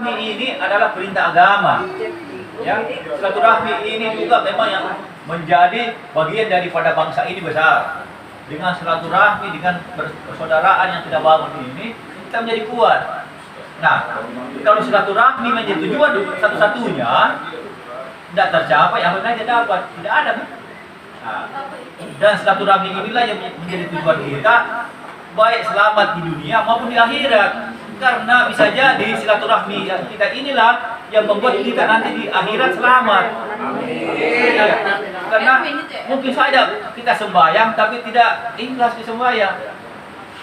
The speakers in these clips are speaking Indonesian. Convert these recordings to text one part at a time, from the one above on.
silaturahmi ini adalah perintah agama. Ya, silaturahmi ini juga memang yang menjadi bagian daripada bangsa ini besar. Dengan silaturahmi, dengan persaudaraan yang kita bangun ini, kita menjadi kuat. Nah, kalau silaturahmi menjadi tujuan satu-satunya, tidak tercapai, apa saja dapat, tidak ada. Nah, dan silaturahmi inilah yang menjadi tujuan kita, baik selamat di dunia maupun di akhirat. Karena bisa jadi silaturahmi yang kita inilah yang membuat kita nanti di akhirat selamat. Ya. Karena mungkin saja kita sembahyang tapi tidak ikhlas di sembahyang.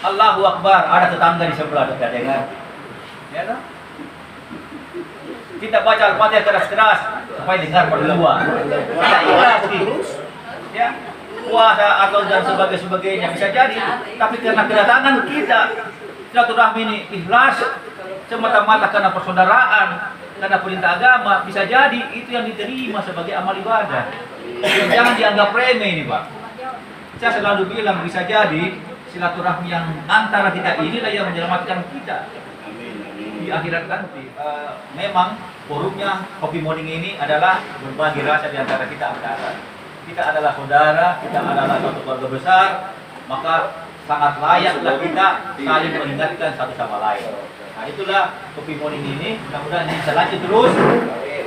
Allahu Akbar, ada tetangga di sebelah dekat dengar. Ya kan? Kita baca Al-Fatihah keras-keras supaya dengar berdua. Tidak ikhlas ya. Puasa atau dan sebagainya bisa jadi, tapi karena kedatangan kita silaturahmi ini ikhlas semata-mata karena persaudaraan, karena perintah agama, bisa jadi itu yang diterima sebagai amal ibadah. Jangan dianggap remeh ini, Pak. Saya selalu bilang bisa jadi silaturahmi yang antara kita inilah yang menyelamatkan kita di akhirat nanti. Memang forumnya Kopi Morning ini adalah berbagi rasa di antara kita angkatan. Kita adalah saudara, kita adalah satu keluarga besar, maka sangat layaklah kita saling mengingatkan satu sama lain. Nah, itulah Kopi Morning ini, mudah-mudahan ini bisa lanjut terus,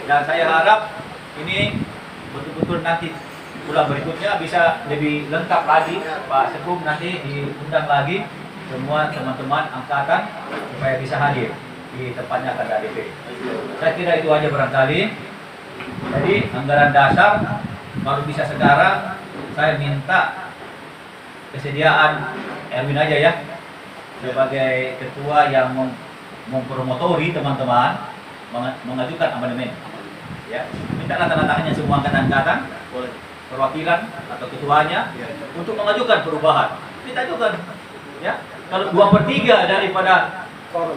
dan saya harap ini betul-betul nanti bulan berikutnya bisa lebih lengkap lagi. Pak Sekum nanti diundang lagi semua teman-teman angkatan supaya bisa hadir di tempatnya KDP. Saya kira itu aja barangkali. Jadi anggaran dasar baru bisa sekarang. Saya minta kesediaan Erwin aja ya sebagai ketua yang mempromotori teman-teman mengajukan amandemen. Ya, minta tanda tangannya semua angkatan-angkatan, perwakilan atau ketuanya untuk mengajukan perubahan. Kita ajukan, ya. Kalau 2/3 daripada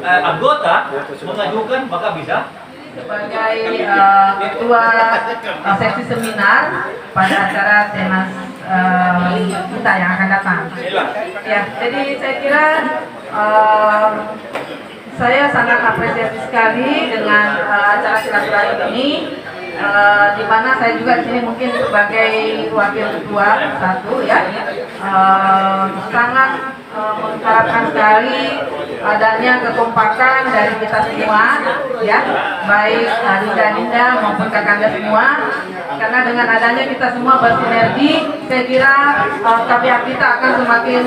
anggota mengajukan, maka bisa. Sebagai ketua seksi seminar pada acara Tenas kita yang akan datang. Ya, jadi saya kira saya sangat apresiasi sekali dengan acara silaturahmi ini, di mana saya juga di sini mungkin sebagai wakil ketua satu ya, sangat mengharapkan sekali adanya kekompakan dari kita semua ya, baik Dinda maupun Kakanda semua, karena dengan adanya kita semua bersinergi, saya kira KPA kita akan semakin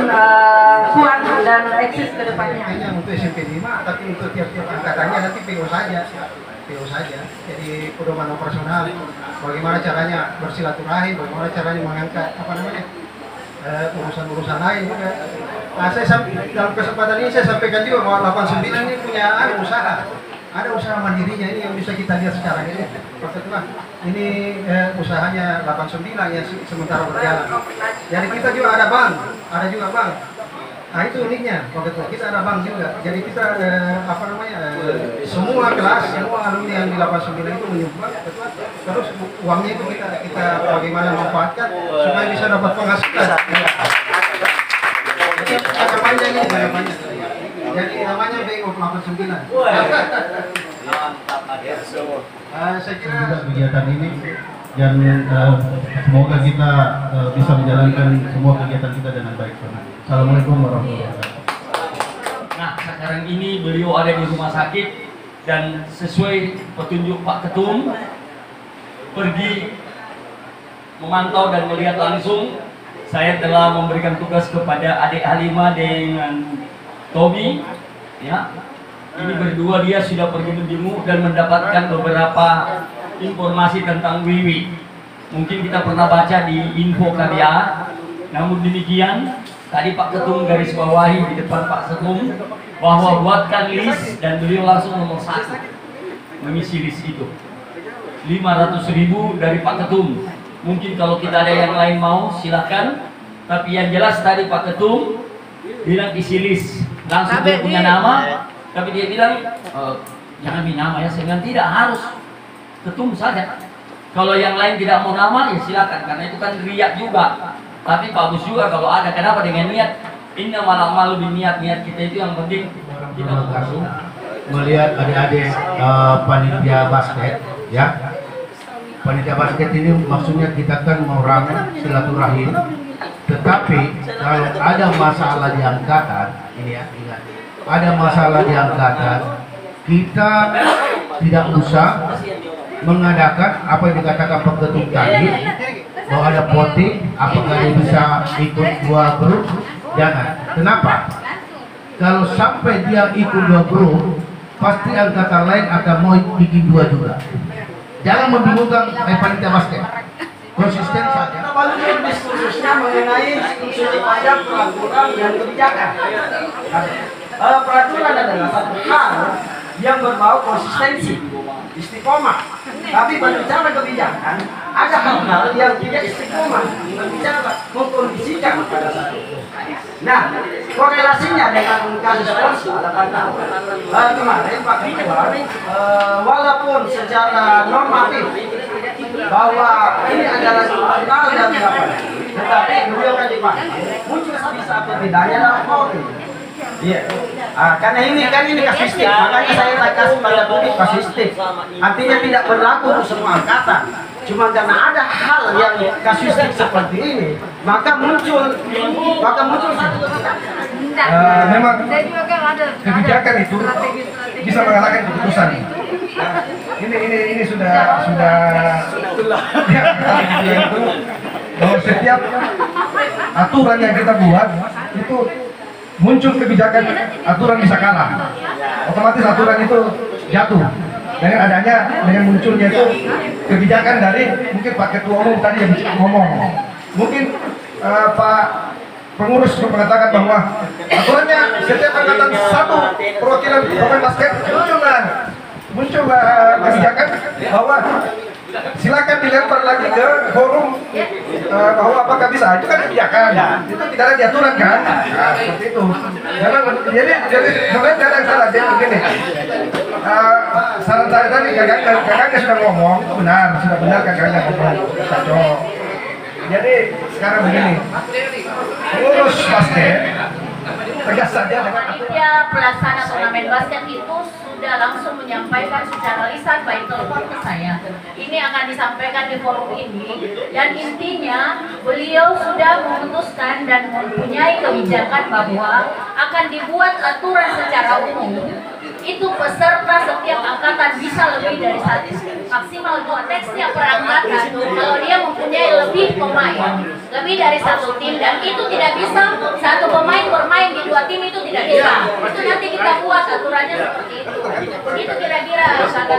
kuat dan eksis ke depannya. Untuk SMP 5, tapi untuk tiap-tiap angkatannya nanti PO saja. Jadi pedoman operasional, bagaimana caranya bersilaturahim, bagaimana caranya mengangkat urusan-urusan lain juga. Nah, dalam kesempatan ini saya sampaikan juga bahwa 89 ini punya usaha. Ada usaha mandirinya ini yang bisa kita lihat sekarang ini. Maksudnya ini usahanya 89 yang sementara berjalan. Jadi kita juga ada juga bank. Nah, itu uniknya, Pak Ketua, kita ada bank juga. Jadi kita semua kelas, semua alumni yang di 89 itu menyumbang, terus uangnya itu kita bagaimana manfaatkan supaya bisa dapat penghasilan. Ada panjang ini, banyak. Jadi namanya BO 89. Saya kira kegiatan ini dan semoga kita bisa menjalankan semua kegiatan kita dengan baik. Assalamualaikum warahmatullahi wabarakatuh. Nah, sekarang ini beliau ada di rumah sakit dan sesuai petunjuk Pak Ketum pergi memantau dan melihat langsung. Saya telah memberikan tugas kepada adik Halimah dengan Tobi, ya. Ini berdua dia sudah pergi menjenguk dan mendapatkan beberapa informasi tentang Wiwi. Mungkin kita pernah baca di info KDA. Namun demikian, tadi Pak Ketum garis bawahi di depan Pak Sekum bahwa buatkan list, dan beliau langsung nomor 1 mengisi list itu. 500.000 dari Pak Ketum. Mungkin kalau kita ada yang lain mau silakan, tapi yang jelas tadi Pak Ketum bilang isi list, langsung dia punya nama, tapi dia bilang jangan minta nama ya. Saya bilang tidak, harus Ketum saja. Kalau yang lain tidak mau nama ya silakan, karena itu kan riak juga. Tapi bagus juga kalau ada. Kenapa? Dengan niat. Innamal a'malu binniyat. Niat kita itu yang penting kita berkasih. melihat adik-adik panitia basket, ya. Panitia basket ini maksudnya kita kan mau ramai silaturahim, tetapi kalau ada masalah di angkatan, ini ya, ingat, ada masalah di angkatan, kita tidak usah mengadakan apa yang dikatakan Pak Ketum tadi, bahwa ada voting, apakah dia bisa ikut 2 grup, jangan. Kenapa? Kalau sampai dia ikut 2 grup, pasti angkatan lain akan mau bikin 2 juga. Jangan membingungkan panitia basket. Konsisten saja. Kita balik diskursusnya mengenai diskusi pada peraturan dan kebijakan. Peraturan adalah satu hal yang berbau konsistensi, istiqomah. Tapi berbicara kebijakan, ada hal-hal yang tidak istiqomah, berbicara mengkondisikan pada saat itu. Nah, korelasinya dengan kasus Polsa, kemarin Pak Ketua, walaupun secara normatif bahwa ini adalah hal dan apa, tetapi beliau kan dipanggil, muncul satu bedanya dalam voting. Iya, karena ini kasuistik, makanya saya kasih pada publik kasuistik. Artinya tidak berlaku untuk semua angkatan. Cuma karena ada hal yang kasuistik seperti ini, maka muncul satu kebijakan. Memang kebijakan itu bisa mengalahkan keputusan. Ini sudah ya, itu bahwa setiap aturan yang kita buat itu muncul kebijakan, aturan bisa kalah, otomatis aturan itu jatuh dengan munculnya itu kebijakan dari mungkin Pak Ketua Umum tadi yang ngomong, mungkin Pak pengurus mengatakan bahwa aturannya setiap angkatan 1 perwakilan pemain basket muncul kebijakan bahwa silakan dilempar lagi ke forum bahwa apakah bisa, itu kan kebijakan, itu tidak ada di aturan kan, seperti itu. Jadi sebenarnya tidak ada yang salah. Jadi begini, saran saya tadi kakaknya sudah ngomong, sudah benar kakaknya ngomong, cocok. Jadi sekarang begini, pengurus basket tegas saja dengan panitia pelaksana turnamen basket itu sudah langsung menyampaikan secara lisan by telepon ke saya. Ini akan disampaikan di forum ini, dan intinya beliau sudah memutuskan dan mempunyai kebijakan bahwa akan dibuat aturan secara umum. Itu peserta setiap angkatan bisa lebih dari 1, maksimal 2 teksnya per angkatan. Kalau dia mempunyai lebih pemain, lebih dari 1 tim, dan itu tidak bisa 1 pemain bermain di 2 tim, itu tidak bisa. Itu nanti kita buat aturannya seperti itu. Itu kira-kira akan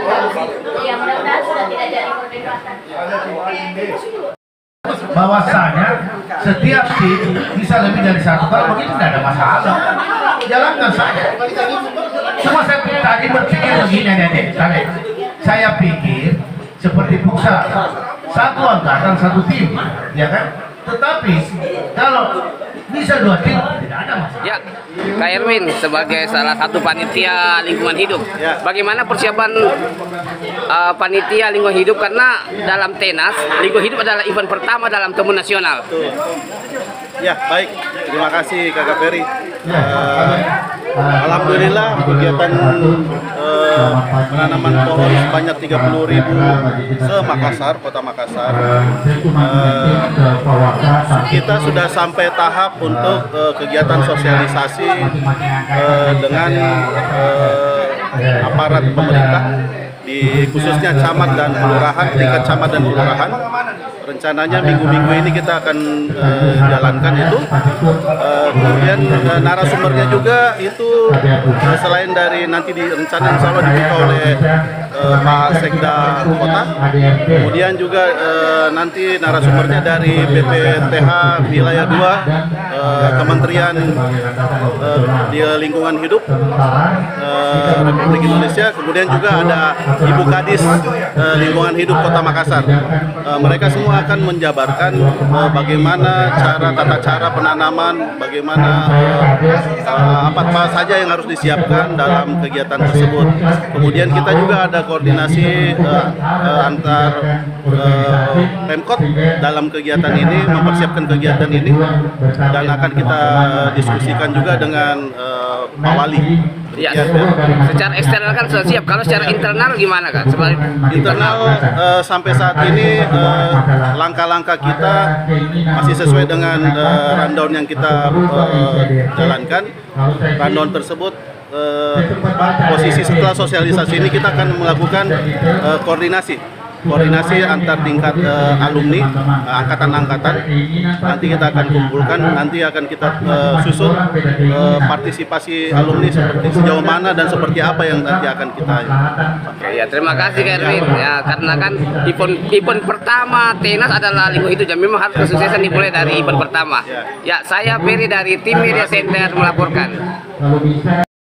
ya, mudah-mudahan sudah tidak jadi perdebatan. bahwasanya setiap tim bisa lebih dari 1. Kalau begitu tidak ada masalah, jalankan saja. Cuma saya tadi berpikir begini, Nenek. Saya pikir seperti futsal, 1 angkatan 1 tim, ya kan? Tetapi kalau bisa 2 tim tidak ada masalah. Ya, Kak Erwin sebagai salah satu panitia lingkungan hidup, bagaimana persiapan panitia lingkungan hidup, karena dalam tenas lingkungan hidup adalah event pertama dalam Temu Nasional. Ya, baik. Terima kasih Kakak Ferry. Alhamdulillah kegiatan penanaman pohon sebanyak 30.000 se-Makassar, Kota Makassar. Kita sudah sampai tahap untuk kegiatan sosialisasi dengan aparat pemerintah, di khususnya camat dan kelurahan, tingkat camat dan kelurahan. Rencananya minggu-minggu ini kita akan jalankan itu. Kemudian narasumbernya juga itu selain dari nanti di rencana insya Allah dibuka oleh Pak Sekda Kota, kemudian juga nanti narasumbernya dari BPTH Wilayah 2 Kementerian di Lingkungan Hidup Republik Indonesia, kemudian juga ada Ibu Kadis Lingkungan Hidup Kota Makassar. Mereka semua akan menjabarkan bagaimana tata cara penanaman, bagaimana apa saja yang harus disiapkan dalam kegiatan tersebut. Kemudian kita juga ada koordinasi antar Pemkot dalam kegiatan ini, mempersiapkan kegiatan ini, dan akan kita diskusikan juga dengan Pak Wali Ya, secara eksternal kan sudah siap. Kalau secara internal gimana kan? Internal sampai saat ini langkah-langkah kita masih sesuai dengan rundown yang kita jalankan. Rundown tersebut posisi setelah sosialisasi ini kita akan melakukan koordinasi antar tingkat alumni angkatan-angkatan. Nanti kita akan kumpulkan, nanti akan kita susun partisipasi alumni seperti sejauh mana dan seperti apa yang nanti akan kita. Oke, ya terima kasih Kak Erwin. Ya, karena kan event pertama Tenas adalah Lingkungan Hidup dan memang harus kesuksesan dimulai dari event pertama. Ya, saya Ferry dari tim Media Center melaporkan.